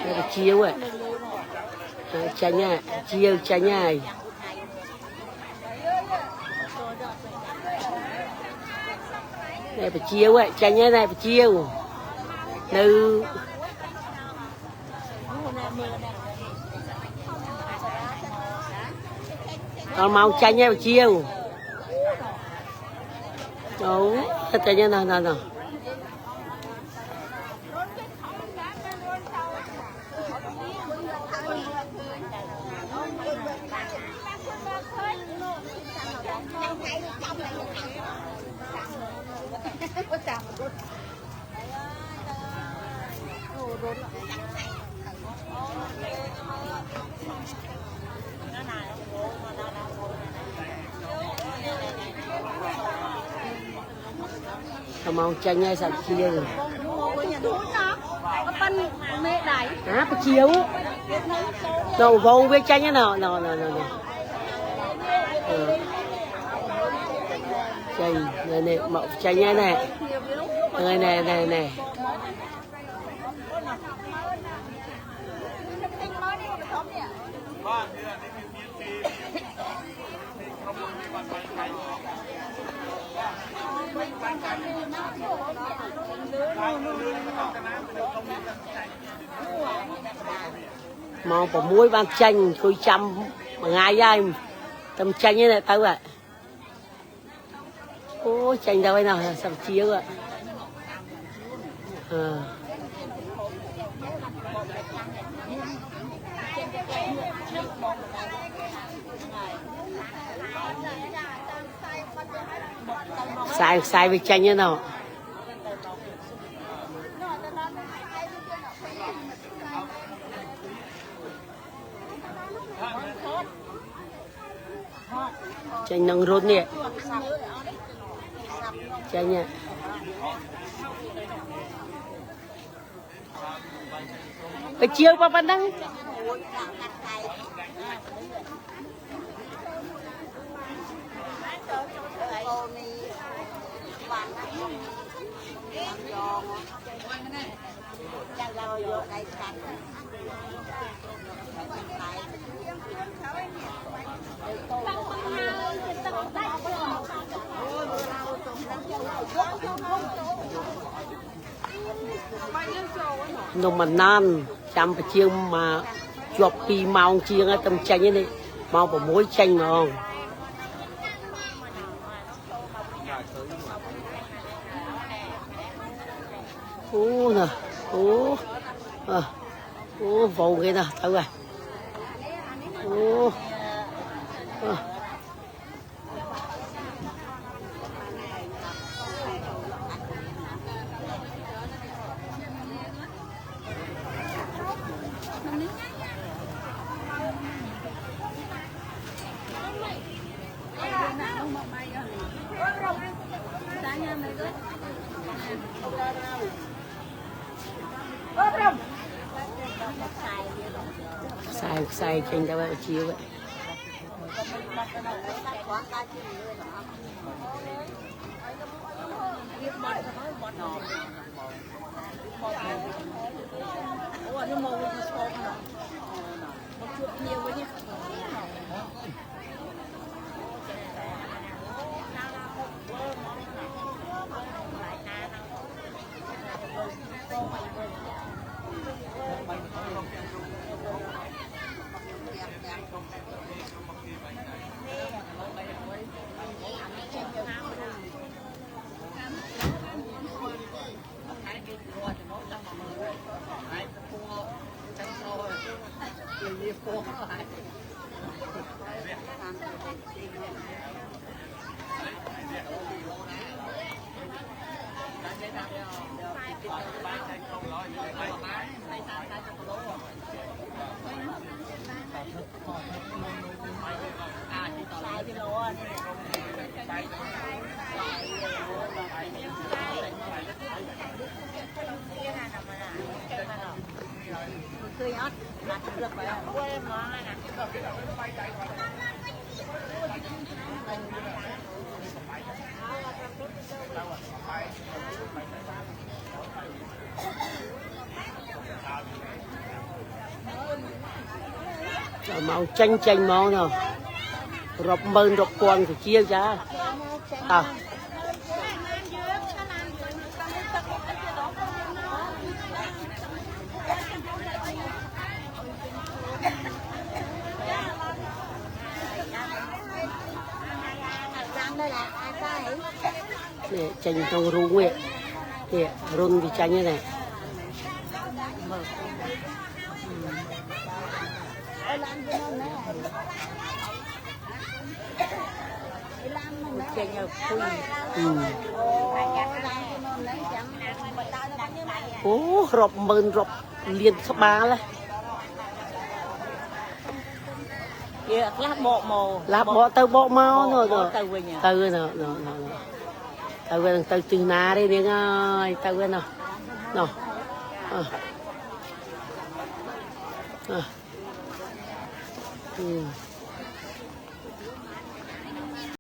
đây là chiếu ạ, chanh nha, chiêu chanh nha, đây là chiếu ạ, chanh nha này là chiếu, nữ, còn màu chanh nha là chiếu, đúng, chanh nha nào. Màu chanh nha sạch chia rồi. Cái chiếu đâu vô với chanh nhá nào chanh này màu chanh nha này màu của muối ban chanh tôi chăm mà ngay ai tầm chanh như này tao vậy. Ô chanh đâu ấy nào sắp chiếu ạ. Sai với chanh như nào. Chanh nâng rốt nè. Chanh nha. Cái chiếu qua bên đăng. Nông mà nan chăm phải chiêng mà chụp pi màu chiêng ở tầm chanh ấy đi màu của muối chanh mà không. Ô nè vô cái nè tao rồi. Sai chanh tao vậy chiếu vậy. màu chanh màu nào rộp mơn rộp quần thì chia ra nè chanh trong rung ấy nè run thì chanh như này ô rộp mơn rộp liền số ba đấy lá bộ tao bộ mau rồi từ nào từ từ ná đi đi ơi từ bên nào nào